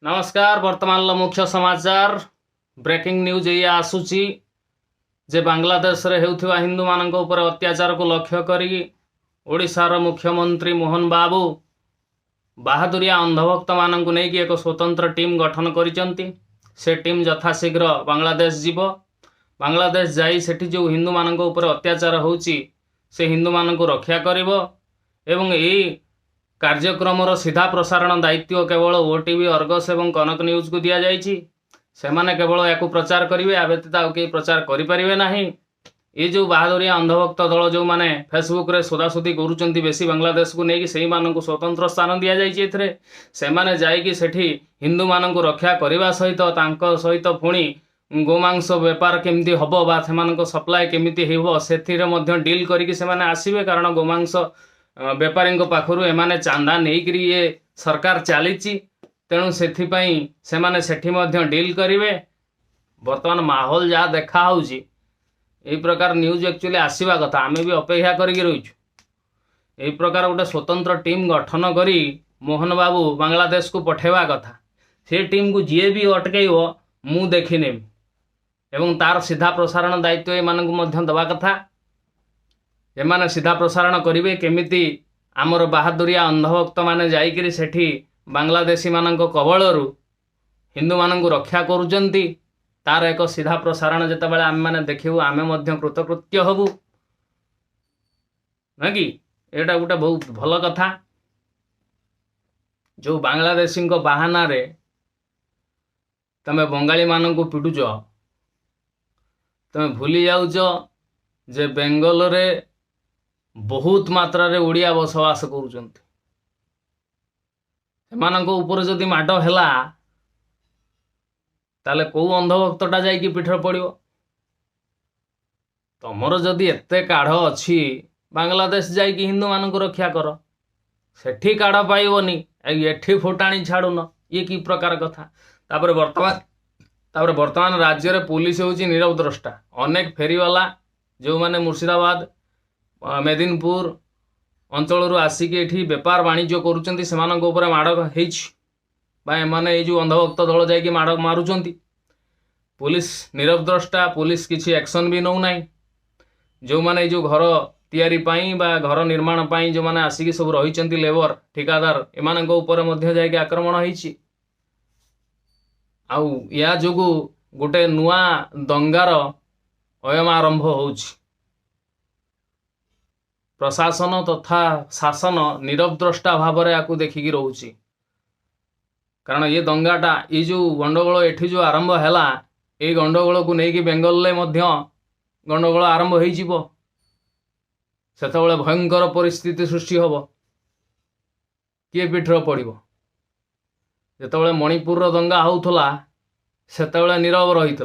नमस्कार। वर्तमान मुख्य समाचार ब्रेकिंग न्यूज ये आसूची जे बांग्लादेश रे हेउथिबा हिंदू मानक ऊपर अत्याचार को लक्ष्य करी ओडिशार मुख्यमंत्री मोहन बाबू बाहादुरिया अंधभक्त मानक नहीं एक स्वतंत्र टीम गठन करिसंती। से टीम यथाशीघ्र बांग्लादेश जीव। बांग्लादेश जाई सेठी जो हिंदू मानक ऊपर अत्याचार होउची से हिंदू मानक रक्षा करिवो एवं एई कार्यक्रम सीधा प्रसारण दायित्व केवल ओटीवी अर्गस एवं कनक न्यूज को दिया जाइछि। सेमाने केवल या प्रचार करेंगे आ व्यतीत आउ कई प्रचार करें ना। ये जो बाहादुरिया अंधभक्त दल जो मैंने फेसबुक रे सोदासोदी करुँच बेसी बांग्लादेश को लेकिन से स्वतंत्र स्थान दि जाइए। से माने जाइकी सेठी हिंदू मानक रक्षा करने सहित सहित पुणी गोमांस बेपार केमती हम बा से सप्लाय केमिति हेबो सेथिरे मध्य डील करिकी से माने आसीबे। कारण गोमांस बेपारी पाखु एमाने चांदा नहीं ये सरकार चली तेणु से सेठी मध्य डील करेंगे। बर्तमान माहौल जहाँ देखा यही प्रकार न्यूज एक्चुअली आसवा कथा आम भी अपेक्षा करी रहीचु। यही प्रकार गोटे स्वतंत्र टीम गठन करी मोहन बाबू बांग्लादेश को पठेवा कथा। से टीम को जी भी अटकैब मु देखने एवं तार सीधा प्रसारण दायित्व एमानकु दवा कथा। एमाने सीधा प्रसारण करेंगे केमिति आमर बाहादुरिया अंधभक्त माने जाइकरी सेठी बांग्लादेशी मानक कबलरू हिंदू मानक रक्षा करुचंती तार एक सीधा प्रसारण जिते आम मैंने देखू आम कृतकृत्य हबू ना कि एटा गोटे बहुत भल कथा। जो बांग्लादेशी बाहाना रे तमे बंगाली मानक पिटुच तमे भूली जाउच जे बेंगल रे बहुत मात्रा रे ओडिया बसवास करुचंती। सेमानक ऊपर जदि माड हैला ताले को अंधभक्तटा जाइकी पीठर पड़ो। तमर जदि एते काढ़ अच्छी बांग्लादेश जाइकी हिंदू मानक रक्षा कर सेठी काढ़ पाइबनी एठी फुटाणी छाड़ुन ये कि प्रकार कथा। वर्तमान राज्य रे पुलिस होची नीरव द्रष्टा। अनेक फेरीवाला जो माने मुर्शिदाबाद मेदिनपुर अंचल आसिक ये बेपार वाणिज्य करुँच से माड़ होने जो अंधभक्त दल जाकि माड़ मारुंट पुलिस नीरव द्रष्टा। पुलिस किसी एक्शन भी नौ ना। जो माने जो घर तैयारी पाई बा घर निर्माण पाई जो माने आसिक सब रही लेबर ठिकादार एमान जाकि आक्रमण होइछि। आउ या जोगु गोटे नुआ दंगार अयम आरंभ होउछि। प्रशासन तथा शासन नीरव द्रष्टा भाव में आपको देखिकी रोचे। कारण ये दंगाटा ये जो गंडगोल एठी जो आरंभ हैला ये गंडगोल को लेकिन बेंगल गंडगोल आरंभ हो भयंकर परिस्थिति सृष्टि हम किए पीठर पड़ो। जिते मणिपुर दंगा होता से नीरव रही।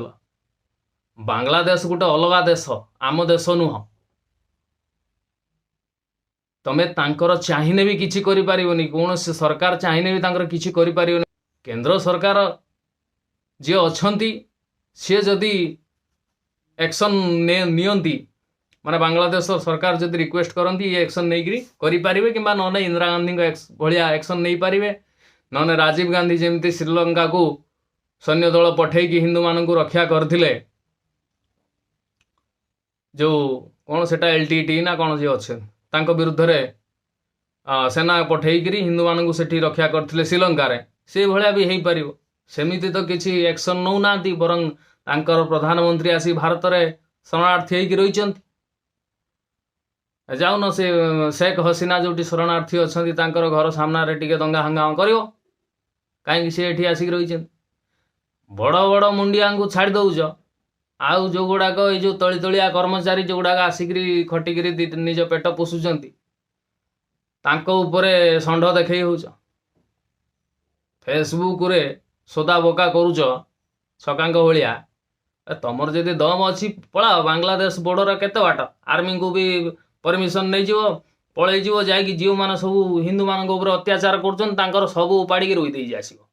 बांग्लादेश गोटे अलग देश आम देश नुह। तमे तांकर चाहिने भी किसी करि परिबनी कौन से सरकार चाहिने भी तांकर किसी करि परिबनी। केंद्र सरकार जे अछंती से जदि एक्शन नियंती माने बांग्लादेश सरकार जदि रिक्वेस्ट करती ये एक्शन नहीं करि परिबे किंबा नने इंदिरा गांधी भलिया एक्शन नहीं पारिबे नने राजीव गांधी जेमती श्रीलंका को सैन्य दल पठेकी हिंदू मानक रक्षा करथिले जो कौन सेटा एलटीटी ना कौन जे अच्छे तांको विरुद्ध रे सेना पठेकरी हिंदू मानक सेठी रक्षा करथिले श्रीलंका रे से भलिया भी हेई परिबो। सेमिति तो किसी एक्शन नौ ना बरं तांकर प्रधानमंत्री आसी भारत रे शरणार्थी होइकी रहिचंती। जाउन से शेख हसीना जोटी शरणार्थी अच्छी तांकर घर सामना रे टिके दंगा हंगामा करियो कहीं से एठी आसिक रहिचंती। बड़ बड़ मुंडिया को छाड़ दउज आउ जो गुड़ाक ये जो तली तलिया कर्मचारी जो गुड़ाक आसिकी खटिकी निज पेट पोषुंट षंढ देखई हो फेसबुक रे सोदा बोका करुच छकांक भाया। तुमर जदि दम अच्छी पलाओ बांग्लादेश बॉर्डर केते बाट आर्मी को भी परमिशन नहीं जीव पलि जीव जाकि जो मैंने सब हिंदू मान अत्याचार कर सब उपाड़ी रोईदे आसो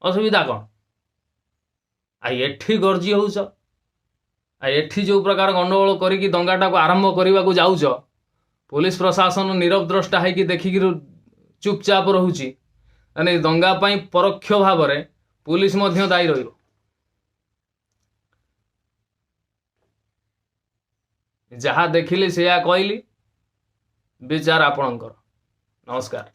असुविधा कौन एठी गर्जी होउछ एठी जो प्रकार गंडगोल करिकी दंगाटा को आरंभ करने को जाउछ पुलिस प्रशासन नीरव द्रष्टा है कि देखिक चुपचाप रहुची ମାନେ ଦଙ୍ଗା ପାଇଁ ପରୋକ୍ଷ ଭାବରେ पुलिस ମଧ୍ୟ ଦାୟୀ ରହିବ। ଯାହା ଦେଖିଲି ସେଇଆ କହିଲି, ବିଚାର ଆପଣଙ୍କର। ନମସ୍କାର।